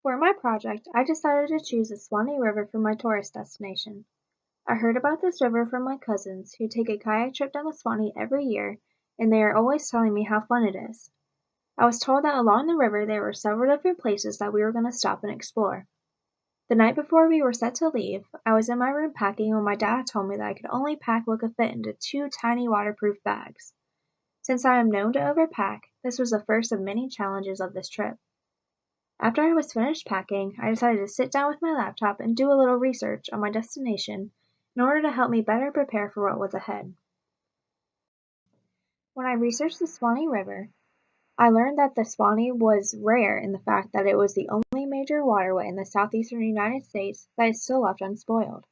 For my project, I decided to choose the Suwannee River for my tourist destination. I heard about this river from my cousins, who take a kayak trip down the Suwannee every year, and they are always telling me how fun it is. I was told that along the river there were several different places that we were going to stop and explore. The night before we were set to leave, I was in my room packing when my dad told me that I could only pack what could fit into 2 tiny waterproof bags. Since I am known to overpack, this was the first of many challenges of this trip. After I was finished packing, I decided to sit down with my laptop and do a little research on my destination in order to help me better prepare for what was ahead. When I researched the Suwannee River, I learned that the Suwannee was rare in the fact that it was the only major waterway in the southeastern United States that is still left unspoiled.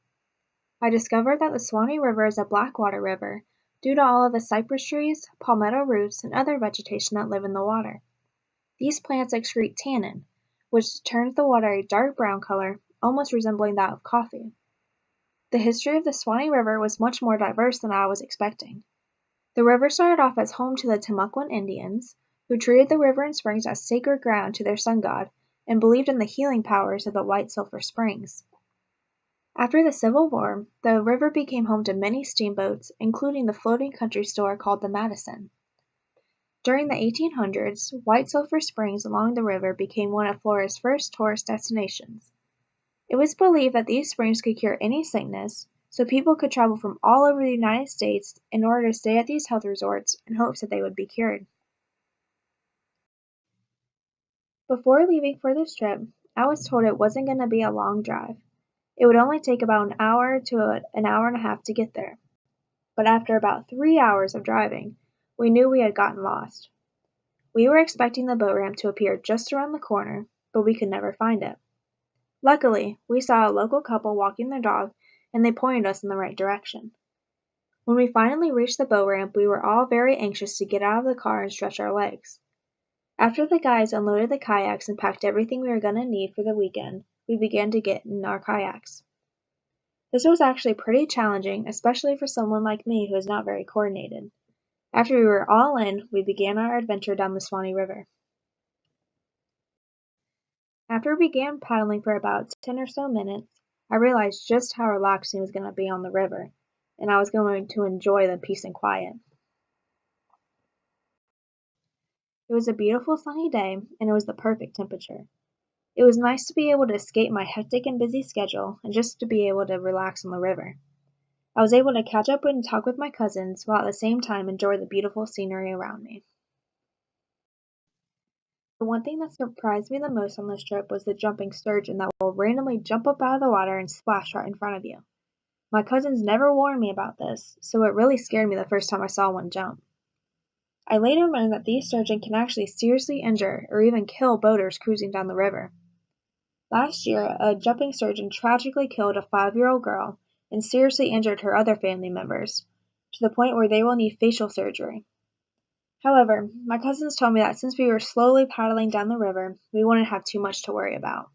I discovered that the Suwannee River is a blackwater river due to all of the cypress trees, palmetto roots, and other vegetation that live in the water. These plants excrete tannin, which turns the water a dark brown color, almost resembling that of coffee. The history of the Suwannee River was much more diverse than I was expecting. The river started off as home to the Timucuan Indians, who treated the river and springs as sacred ground to their sun god and believed in the healing powers of the White Sulphur Springs. After the Civil War, the river became home to many steamboats, including the floating country store called the Madison. During the 1800s, White Sulphur Springs along the river became one of Florida's first tourist destinations. It was believed that these springs could cure any sickness, so people could travel from all over the United States in order to stay at these health resorts in hopes that they would be cured. Before leaving for this trip, I was told it wasn't going to be a long drive. It would only take about an hour to an hour and a half to get there. But after about 3 hours of driving, we knew we had gotten lost. We were expecting the boat ramp to appear just around the corner, but we could never find it. Luckily, we saw a local couple walking their dog, and they pointed us in the right direction. When we finally reached the boat ramp, we were all very anxious to get out of the car and stretch our legs. After the guys unloaded the kayaks and packed everything we were going to need for the weekend, we began to get in our kayaks. This was actually pretty challenging, especially for someone like me who is not very coordinated. After we were all in, we began our adventure down the Suwannee River. After we began paddling for about 10 or so minutes, I realized just how relaxing it was going to be on the river, and I was going to enjoy the peace and quiet. It was a beautiful sunny day, and it was the perfect temperature. It was nice to be able to escape my hectic and busy schedule and just to be able to relax on the river. I was able to catch up and talk with my cousins while at the same time enjoy the beautiful scenery around me. The one thing that surprised me the most on this trip was the jumping sturgeon that will randomly jump up out of the water and splash right in front of you. My cousins never warned me about this, so it really scared me the first time I saw one jump. I later learned that these sturgeon can actually seriously injure or even kill boaters cruising down the river. Last year, a jumping sturgeon tragically killed a 5-year-old girl and seriously injured her other family members, to the point where they will need facial surgery. However, my cousins told me that since we were slowly paddling down the river, we wouldn't have too much to worry about.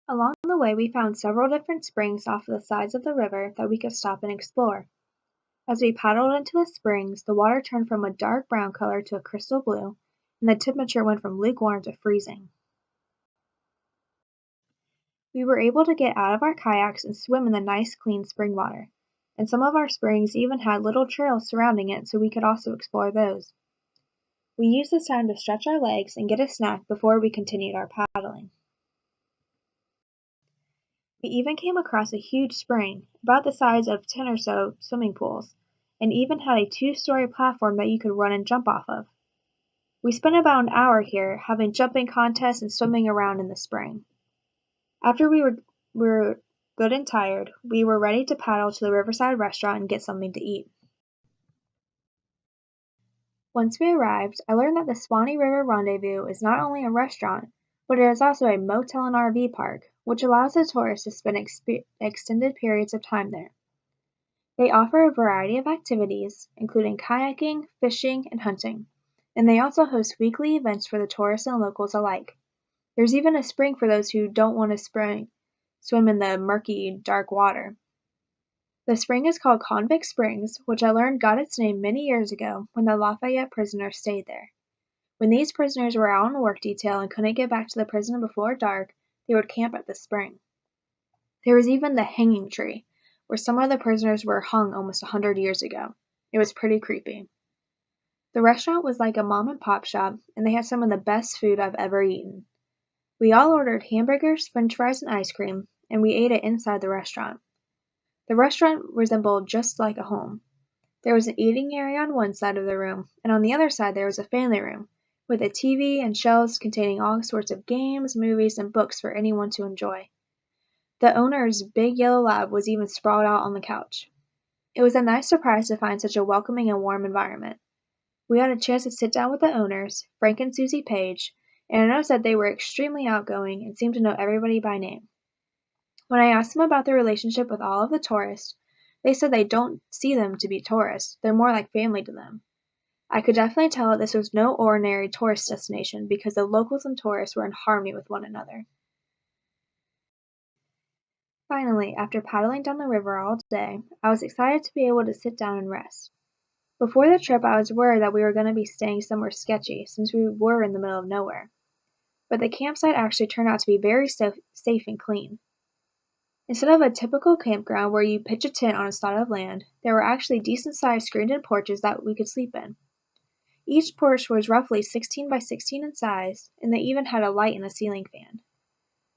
Along the way, we found several different springs off the sides of the river that we could stop and explore. As we paddled into the springs, the water turned from a dark brown color to a crystal blue, and the temperature went from lukewarm to freezing. We were able to get out of our kayaks and swim in the nice clean spring water, and some of our springs even had little trails surrounding it so we could also explore those. We used this time to stretch our legs and get a snack before we continued our paddling. We even came across a huge spring, about the size of 10 or so swimming pools, and even had a 2-story platform that you could run and jump off of. We spent about an hour here, having jumping contests and swimming around in the spring. After we were good and tired, we were ready to paddle to the riverside restaurant and get something to eat. Once we arrived, I learned that the Suwannee River Rendezvous is not only a restaurant, but it is also a motel and RV park, which allows the tourists to spend extended periods of time there. They offer a variety of activities, including kayaking, fishing, and hunting, and they also host weekly events for the tourists and locals alike. There's even a spring for those who don't want to swim in the murky, dark water. The spring is called Convict Springs, which I learned got its name many years ago when the Lafayette prisoners stayed there. When these prisoners were out on work detail and couldn't get back to the prison before dark, they would camp at the spring. There was even the hanging tree, where some of the prisoners were hung almost 100 years ago. It was pretty creepy. The restaurant was like a mom and pop shop, and they had some of the best food I've ever eaten. We all ordered hamburgers, french fries, and ice cream, and we ate it inside the restaurant. The restaurant resembled just like a home. There was an eating area on one side of the room, and on the other side there was a family room, with a TV and shelves containing all sorts of games, movies, and books for anyone to enjoy. The owner's big yellow lab was even sprawled out on the couch. It was a nice surprise to find such a welcoming and warm environment. We had a chance to sit down with the owners, Frank and Susie Page, and I noticed that they were extremely outgoing and seemed to know everybody by name. When I asked them about their relationship with all of the tourists, they said they don't see them to be tourists, they're more like family to them. I could definitely tell that this was no ordinary tourist destination because the locals and tourists were in harmony with one another. Finally, after paddling down the river all day, I was excited to be able to sit down and rest. Before the trip, I was worried that we were going to be staying somewhere sketchy since we were in the middle of nowhere. But the campsite actually turned out to be very safe and clean. Instead of a typical campground where you pitch a tent on a spot of land, there were actually decent-sized screened-in porches that we could sleep in. Each porch was roughly 16 by 16 in size, and they even had a light and a ceiling fan.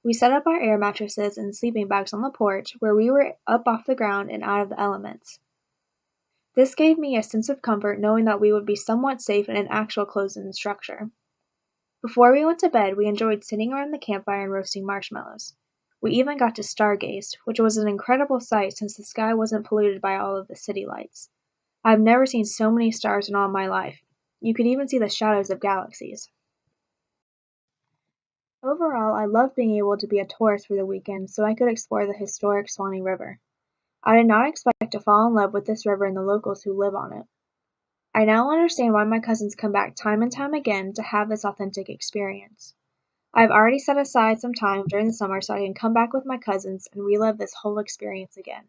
We set up our air mattresses and sleeping bags on the porch where we were up off the ground and out of the elements. This gave me a sense of comfort knowing that we would be somewhat safe in an actual closed-in structure. Before we went to bed, we enjoyed sitting around the campfire and roasting marshmallows. We even got to stargaze, which was an incredible sight since the sky wasn't polluted by all of the city lights. I've never seen so many stars in all my life. You could even see the shadows of galaxies. Overall, I loved being able to be a tourist for the weekend so I could explore the historic Suwannee River. I did not expect to fall in love with this river and the locals who live on it. I now understand why my cousins come back time and time again to have this authentic experience. I've already set aside some time during the summer so I can come back with my cousins and relive this whole experience again.